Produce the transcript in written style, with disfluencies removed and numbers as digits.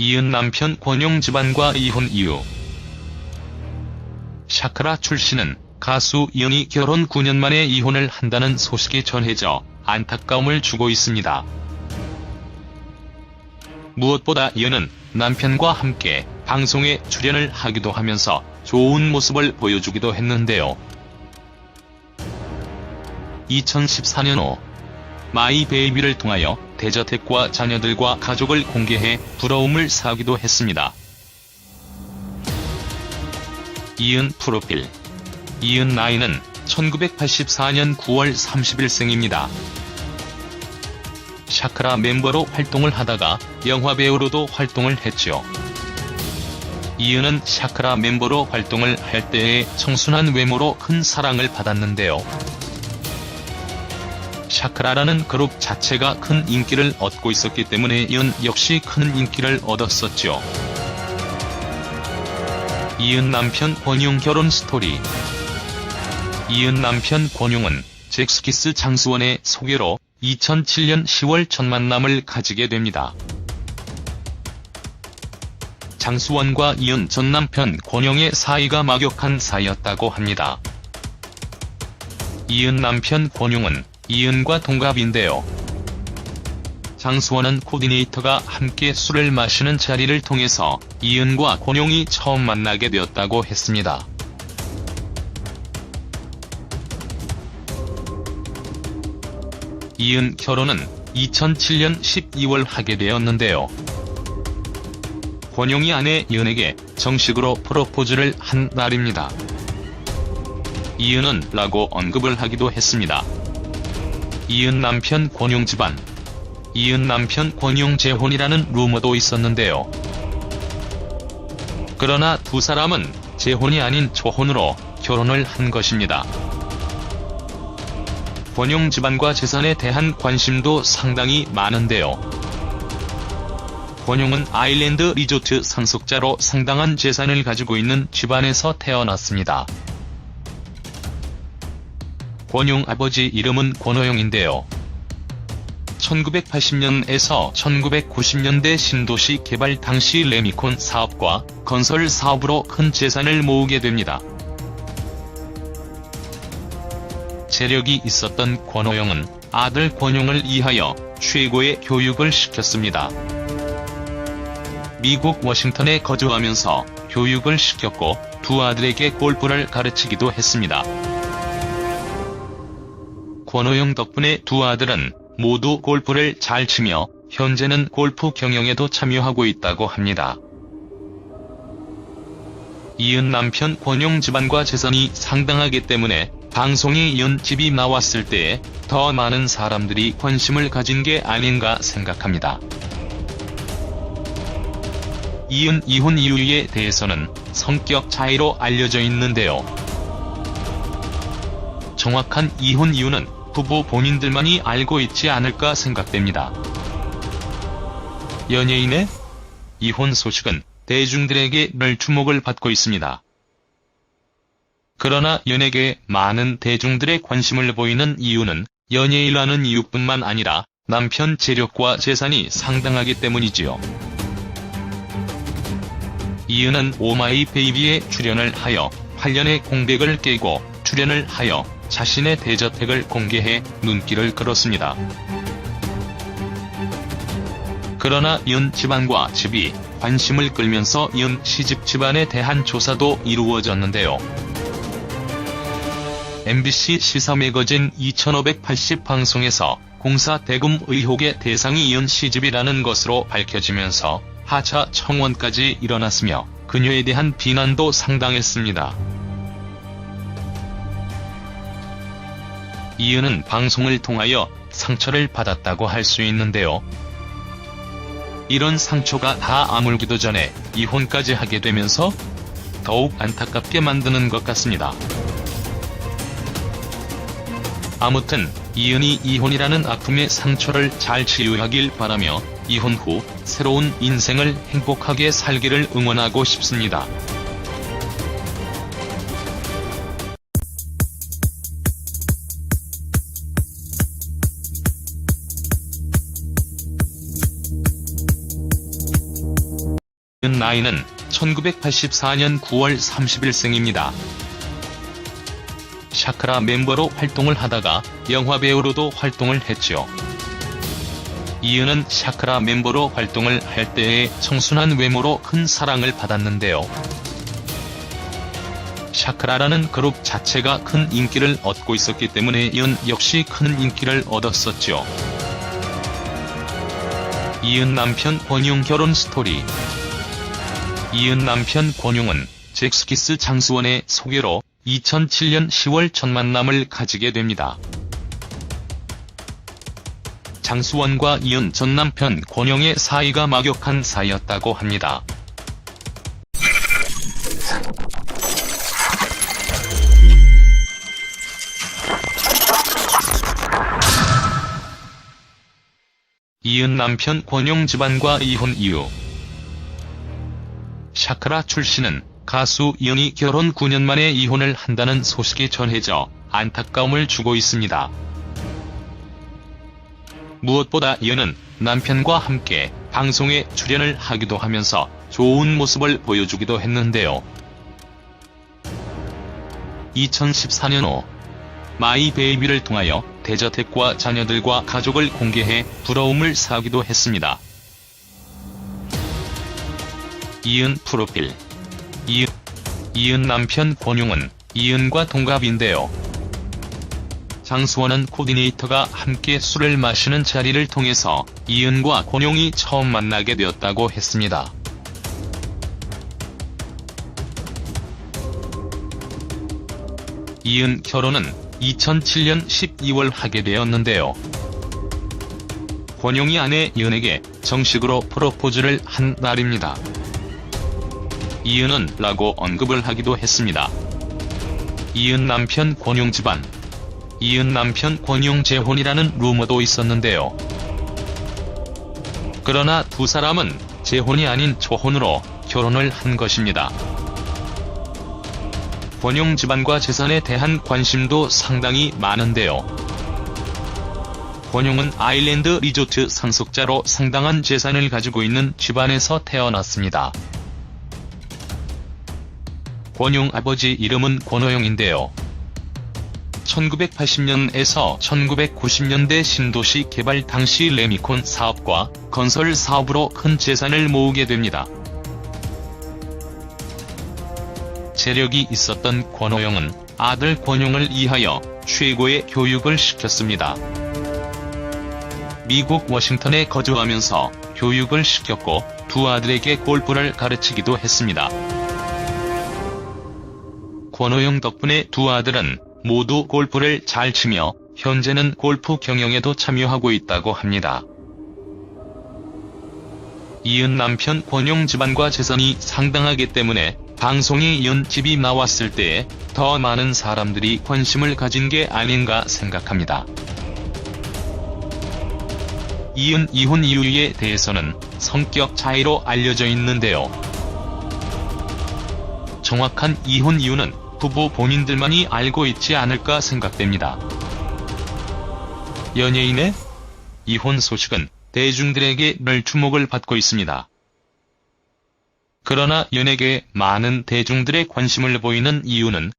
이은 남편 권용 집안과 이혼 이유. 샤크라 출신은 가수 이은이 결혼 9년 만에 이혼을 한다는 소식이 전해져 안타까움을 주고 있습니다. 무엇보다 이은은 남편과 함께 방송에 출연을 하기도 하면서 좋은 모습을 보여주기도 했는데요. 2014년 후 마이 베이비를 통하여 대저택과 자녀들과 가족을 공개해 부러움을 사기도 했습니다. 이은 프로필. 이은 나이는 1984년 9월 30일생입니다. 샤크라 멤버로 활동을 하다가 영화배우로도 활동을 했죠. 이은은 샤크라 멤버로 활동을 할 때의 청순한 외모로 큰 사랑을 받았는데요. 샤크라라는 그룹 자체가 큰 인기를 얻고 있었기 때문에 이은 역시 큰 인기를 얻었었죠. 이은 남편 권용 결혼 스토리. 이은 남편 권용은 잭스키스 장수원의 소개로 2007년 10월 첫 만남을 가지게 됩니다. 장수원과 이은 전 남편 권용의 사이가 막역한 사이였다고 합니다. 이은 남편 권용은 이은과 동갑인데요. 장수원은 코디네이터가 함께 술을 마시는 자리를 통해서 이은과 권용이 처음 만나게 되었다고 했습니다. 이은 결혼은 2007년 12월 하게 되었는데요. 권용이 아내 이은에게 정식으로 프로포즈를 한 날입니다. 이은은 라고 언급을 하기도 했습니다. 이은 남편 권용 집안. 이은 남편 권용 재혼이라는 루머도 있었는데요. 그러나 두 사람은 재혼이 아닌 초혼으로 결혼을 한 것입니다. 권용 집안과 재산에 대한 관심도 상당히 많은데요. 권용은 아일랜드 리조트 상속자로 상당한 재산을 가지고 있는 집안에서 태어났습니다. 권용 아버지 이름은 권호영인데요. 1980년에서 1990년대 신도시 개발 당시 레미콘 사업과 건설 사업으로 큰 재산을 모으게 됩니다. 재력이 있었던 권호영은 아들 권용을 위하여 최고의 교육을 시켰습니다. 미국 워싱턴에 거주하면서 교육을 시켰고 두 아들에게 골프를 가르치기도 했습니다. 권호영 덕분에 두 아들은 모두 골프를 잘 치며 현재는 골프 경영에도 참여하고 있다고 합니다. 이은 남편 권용 집안과 재산이 상당하기 때문에 방송에 이은 집이 나왔을 때에 더 많은 사람들이 관심을 가진 게 아닌가 생각합니다. 이은 이혼 이유에 대해서는 성격 차이로 알려져 있는데요. 정확한 이혼 이유는 부부 본인들만이 알고 있지 않을까 생각됩니다. 연예인의 이혼 소식은 대중들에게 늘 주목을 받고 있습니다. 그러나 연예계에 많은 대중들의 관심을 보이는 이유는 연예인이라는 이유뿐만 아니라 남편 재력과 재산이 상당하기 때문이지요. 이은은 오마이베이비에 출연을 하여 8년의 공백을 깨고 출연을 하여 자신의 대저택을 공개해 눈길을 끌었습니다. 그러나 이은 집안과 집이 관심을 끌면서 이은 시집 집안에 대한 조사도 이루어졌는데요. MBC 시사매거진 2580 방송에서 공사 대금 의혹의 대상이 이은 시집이라는 것으로 밝혀지면서 하차 청원까지 일어났으며 그녀에 대한 비난도 상당했습니다. 이은은 방송을 통하여 상처를 받았다고 할 수 있는데요. 이런 상처가 다 아물기도 전에 이혼까지 하게 되면서 더욱 안타깝게 만드는 것 같습니다. 아무튼 이은이 이혼이라는 아픔의 상처를 잘 치유하길 바라며 이혼 후 새로운 인생을 행복하게 살기를 응원하고 싶습니다. 나이는 1984년 9월 30일생입니다. 샤크라 멤버로 활동을 하다가 영화배우로도 활동을 했죠. 이은은 샤크라 멤버로 활동을 할 때의 청순한 외모로 큰 사랑을 받았는데요. 샤크라라는 그룹 자체가 큰 인기를 얻고 있었기 때문에 이은 역시 큰 인기를 얻었었죠. 이은 남편 권용 결혼 스토리. 이은 남편 권용은 잭스키스 장수원의 소개로 2007년 10월 첫 만남을 가지게 됩니다. 장수원과 이은 전 남편 권용의 사이가 막역한 사이였다고 합니다. 이은 남편 권용 집안과 이혼 이유. 샤크라 출신은 가수 이은이 결혼 9년 만에 이혼을 한다는 소식이 전해져 안타까움을 주고 있습니다. 무엇보다 이은은 남편과 함께 방송에 출연을 하기도 하면서 좋은 모습을 보여주기도 했는데요. 2014년 후 마이 베이비를 통하여 대저택과 자녀들과 가족을 공개해 부러움을 사기도 했습니다. 이은 프로필. 이은 남편 권용은 이은과 동갑인데요. 장수원은 코디네이터가 함께 술을 마시는 자리를 통해서 이은과 권용이 처음 만나게 되었다고 했습니다. 이은 결혼은 2007년 12월 하게 되었는데요. 권용이 아내 이은에게 정식으로 프로포즈를 한 날입니다. 이은은 라고 언급을 하기도 했습니다. 이은 남편 권용 집안. 이은 남편 권용 재혼이라는 루머도 있었는데요. 그러나 두 사람은 재혼이 아닌 초혼으로 결혼을 한 것입니다. 권용 집안과 재산에 대한 관심도 상당히 많은데요. 권용은 아일랜드 리조트 상속자로 상당한 재산을 가지고 있는 집안에서 태어났습니다. 권용 아버지 이름은 권호영인데요. 1980년에서 1990년대 신도시 개발 당시 레미콘 사업과 건설 사업으로 큰 재산을 모으게 됩니다. 재력이 있었던 권호영은 아들 권용을 위하여 최고의 교육을 시켰습니다. 미국 워싱턴에 거주하면서 교육을 시켰고 두 아들에게 골프를 가르치기도 했습니다. 권호영 덕분에 두 아들은 모두 골프를 잘 치며 현재는 골프 경영에도 참여하고 있다고 합니다. 이은 남편 권용 집안과 재산이 상당하기 때문에 방송에 이은 집이 나왔을 때에 더 많은 사람들이 관심을 가진 게 아닌가 생각합니다. 이은 이혼 이유에 대해서는 성격 차이로 알려져 있는데요. 정확한 이혼 이유는 부부 본인들만이 알고 있지 않을까 생각됩니다. 연예인의 이혼 소식은 대중들에게 늘 주목을 받고 있습니다. 그러나 연예계에 많은 대중들의 관심을 보이는 이유는